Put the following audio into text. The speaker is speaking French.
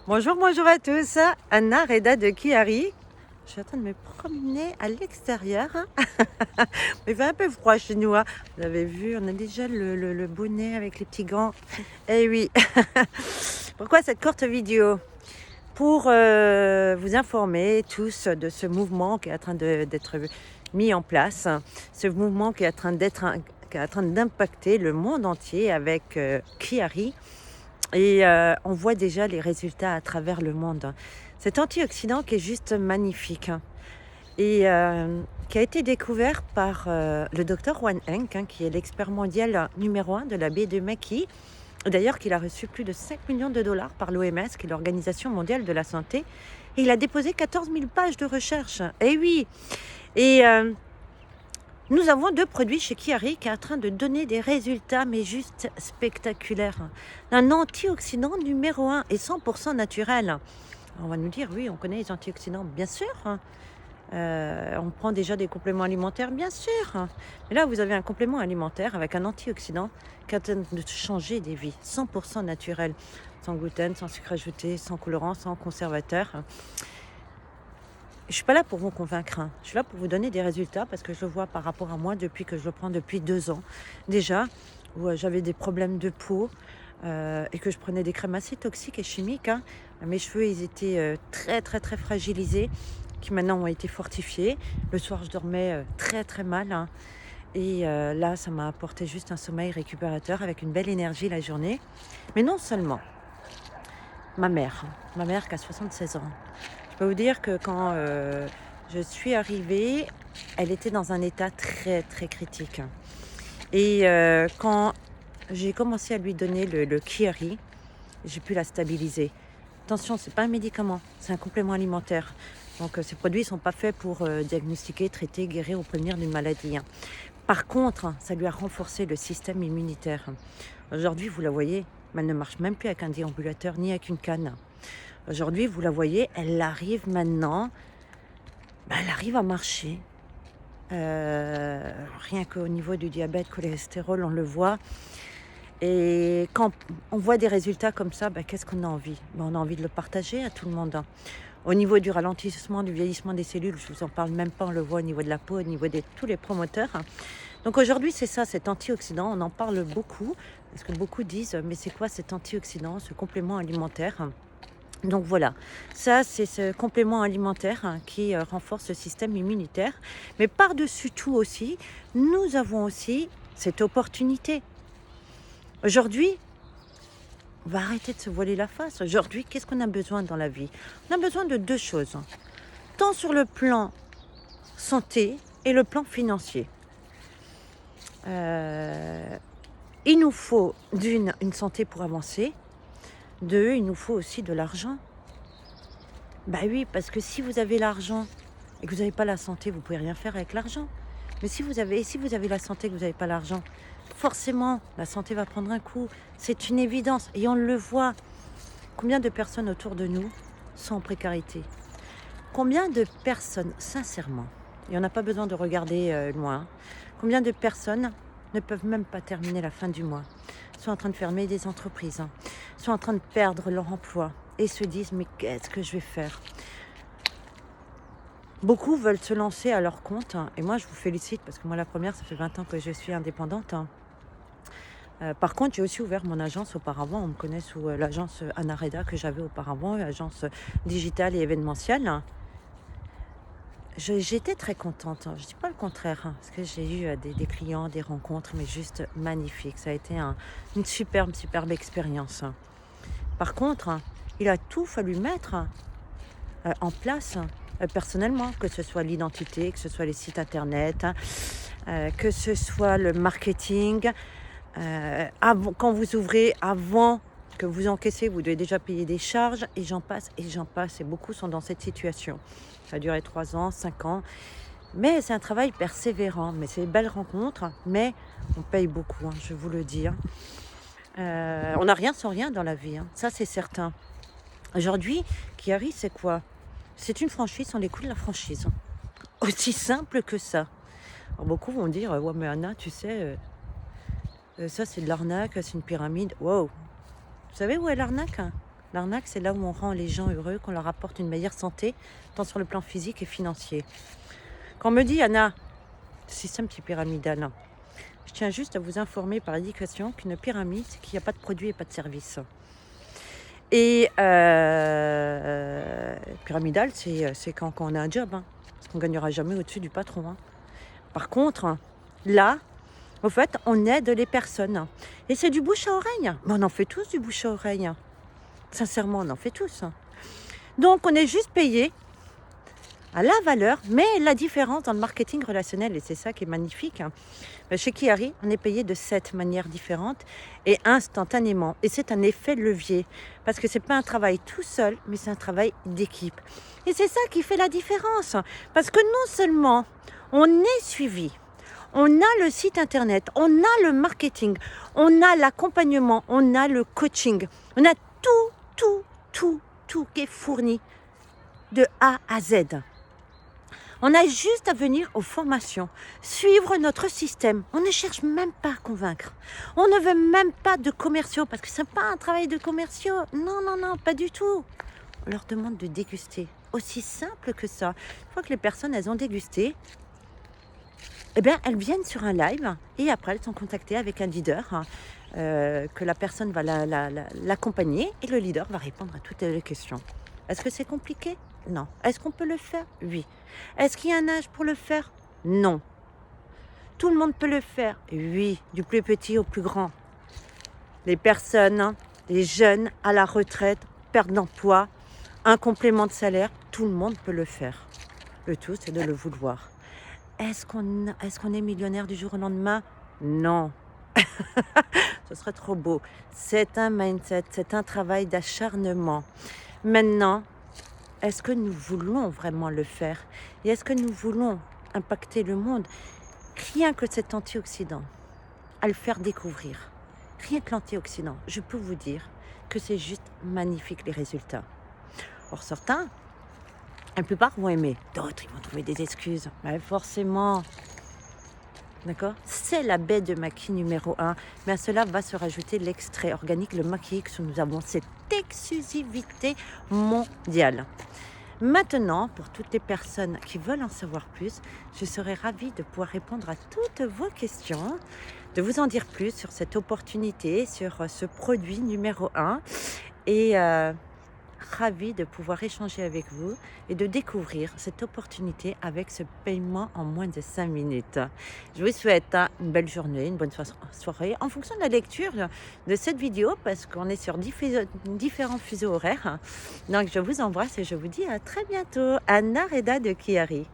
Bonjour, bonjour à tous. Anna Reda de Chiari. Je suis en train de me promener à l'extérieur. Il fait un peu froid chez nous, hein. Vous avez vu, on a déjà le bonnet avec les petits gants. Eh oui. Pourquoi cette courte vidéo? Pour vous informer tous de ce mouvement qui est en train d'être mis en place. Ce mouvement qui est en train d'impacter le monde entier avec Chiari. Et on voit déjà les résultats à travers le monde. Cet antioxydant qui est juste magnifique, hein, et qui a été découvert par le docteur Wan Henk, hein, qui est l'expert mondial numéro 1 de la baie de Maki. D'ailleurs, qu'il a reçu plus de 5 millions de dollars par l'OMS, qui est l'Organisation mondiale de la santé. Et il a déposé 14 000 pages de recherche. Et oui. Et nous avons 2 produits chez Chiari qui est en train de donner des résultats, mais juste spectaculaires. Un antioxydant numéro 1 et 100% naturel. On va nous dire, oui, on connaît les antioxydants, bien sûr. On prend déjà des compléments alimentaires, bien sûr. Mais là, vous avez un complément alimentaire avec un antioxydant qui est en train de changer des vies. 100% naturel, sans gluten, sans sucre ajouté, sans colorant, sans conservateur. Je ne suis pas là pour vous convaincre, hein. Je suis là pour vous donner des résultats parce que je le vois par rapport à moi depuis que je le prends depuis 2 ans. Déjà, où j'avais des problèmes de peau et que je prenais des crèmes assez toxiques et chimiques, hein. Mes cheveux, ils étaient très, très, très fragilisés, qui maintenant ont été fortifiés. Le soir, je dormais très, très mal, hein. Et là, ça m'a apporté juste un sommeil récupérateur avec une belle énergie la journée. Mais non seulement, ma mère qui a 76 ans. Je peux vous dire que quand je suis arrivée, elle était dans un état très très critique. Et quand j'ai commencé à lui donner le Chiari, j'ai pu la stabiliser. Attention, c'est pas un médicament, c'est un complément alimentaire. Donc ces produits ne sont pas faits pour diagnostiquer, traiter, guérir ou prévenir d'une maladie, hein. Par contre, ça lui a renforcé le système immunitaire. Aujourd'hui, vous la voyez, elle ne marche même plus avec un déambulateur ni avec une canne. Aujourd'hui, vous la voyez, elle arrive maintenant, elle arrive à marcher. Rien qu'au niveau du diabète, cholestérol, on le voit. Et quand on voit des résultats comme ça, qu'est-ce qu'on a envie? On a envie de le partager à tout le monde. Au niveau du ralentissement, du vieillissement des cellules, je ne vous en parle même pas, on le voit au niveau de la peau, au niveau de tous les promoteurs. Donc aujourd'hui, c'est ça, cet antioxydant, on en parle beaucoup, parce que beaucoup disent, mais c'est quoi cet antioxydant, ce complément alimentaire? Donc voilà, ça c'est ce complément alimentaire, hein, qui renforce le système immunitaire. Mais par-dessus tout aussi, nous avons aussi cette opportunité. Aujourd'hui, on va arrêter de se voiler la face. Aujourd'hui, qu'est-ce qu'on a besoin dans la vie? On a besoin de 2 choses, tant sur le plan santé et le plan financier. Il nous faut une santé pour avancer. 2, il nous faut aussi de l'argent. Oui, parce que si vous avez l'argent et que vous n'avez pas la santé, vous ne pouvez rien faire avec l'argent. Mais si vous avez la santé et que vous n'avez pas l'argent, forcément, la santé va prendre un coup. C'est une évidence. Et on le voit. Combien de personnes autour de nous sont en précarité? Combien de personnes, sincèrement, et on n'a pas besoin de regarder loin, combien de personnes ne peuvent même pas terminer la fin du mois, sont en train de fermer des entreprises, hein, sont en train de perdre leur emploi et se disent, mais qu'est-ce que je vais faire? Beaucoup veulent se lancer à leur compte, hein, et moi je vous félicite parce que moi la première, ça fait 20 ans que je suis indépendante, hein. Par contre, j'ai aussi ouvert mon agence auparavant. On me connaît sous l'agence Anna Reda que j'avais auparavant, agence digitale et événementielle, hein. J'étais très contente, hein. Je ne dis pas le contraire, hein, parce que j'ai eu des clients, des rencontres, mais juste magnifiques. Ça a été une superbe, superbe expérience, hein. Par contre, hein, il a tout fallu mettre en place, personnellement, que ce soit l'identité, que ce soit les sites internet, hein, que ce soit le marketing. Quand vous ouvrez, avant que vous encaissez, vous devez déjà payer des charges, et j'en passe, et j'en passe. Et beaucoup sont dans cette situation. Ça a duré 3 ans, 5 ans. Mais c'est un travail persévérant. Mais c'est une belle rencontre. Mais on paye beaucoup, hein, je vous le dis, hein. On n'a rien sans rien dans la vie, hein. Ça, c'est certain. Aujourd'hui, Chiari, c'est quoi? C'est une franchise, on les coûts de la franchise. Aussi simple que ça. Alors, beaucoup vont dire, ouais, mais Anna, tu sais, ça c'est de l'arnaque, c'est une pyramide. Wow! Vous savez où est l'arnaque, hein? L'arnaque, c'est là où on rend les gens heureux, qu'on leur apporte une meilleure santé, tant sur le plan physique et financier. Quand on me dit, Anna, système pyramidal, je tiens juste à vous informer par éducation qu'une pyramide, c'est qu'il n'y a pas de produit et pas de service. Et pyramidal, c'est quand on a un job, parce qu'on ne gagnera jamais au-dessus du patron. Par contre, là, au fait, on aide les personnes. Et c'est du bouche à oreille. Mais on en fait tous du bouche à oreille. Sincèrement, on en fait tous. Donc, on est juste payé à la valeur, mais la différence dans le marketing relationnel, et c'est ça qui est magnifique, chez Kiari, on est payé de 7 manières différentes et instantanément. Et c'est un effet levier, parce que ce n'est pas un travail tout seul, mais c'est un travail d'équipe. Et c'est ça qui fait la différence, parce que non seulement on est suivi, on a le site internet, on a le marketing, on a l'accompagnement, on a le coaching, on a tout qui est fourni de A à Z. On a juste à venir aux formations, suivre notre système. On ne cherche même pas à convaincre. On ne veut même pas de commerciaux, parce que ce n'est pas un travail de commerciaux. Non, pas du tout. On leur demande de déguster. Aussi simple que ça. Une fois que les personnes, elles ont dégusté, eh bien, elles viennent sur un live et après, elles sont contactées avec un leader que la personne va l'accompagner et le leader va répondre à toutes les questions. Est-ce que c'est compliqué? Non. Est-ce qu'on peut le faire? Oui. Est-ce qu'il y a un âge pour le faire? Non. Tout le monde peut le faire? Oui, du plus petit au plus grand. Les personnes, les jeunes à la retraite, perte d'emploi, un complément de salaire, tout le monde peut le faire. Le tout, c'est de le vouloir. Est-ce qu'on est millionnaire du jour au lendemain? Non. Ce serait trop beau. C'est un mindset, c'est un travail d'acharnement. Maintenant, est-ce que nous voulons vraiment le faire? Et est-ce que nous voulons impacter le monde? Rien que cet antioxydant, à le faire découvrir. Rien que l'antioxydant, je peux vous dire que c'est juste magnifique les résultats. Or certains, la plupart vont aimer, d'autres ils vont trouver des excuses. Mais forcément, d'accord? C'est la baie de maquis numéro 1, mais à cela va se rajouter l'extrait organique, le maquis X, où nous avons cette exclusivité mondiale. Maintenant, pour toutes les personnes qui veulent en savoir plus, je serais ravie de pouvoir répondre à toutes vos questions, de vous en dire plus sur cette opportunité, sur ce produit numéro 1 et ravie de pouvoir échanger avec vous et de découvrir cette opportunité avec ce paiement en moins de 5 minutes. Je vous souhaite une belle journée, une bonne soirée en fonction de la lecture de cette vidéo parce qu'on est sur différents fuseaux horaires. Donc je vous embrasse et je vous dis à très bientôt. Anna Reda de Kiari.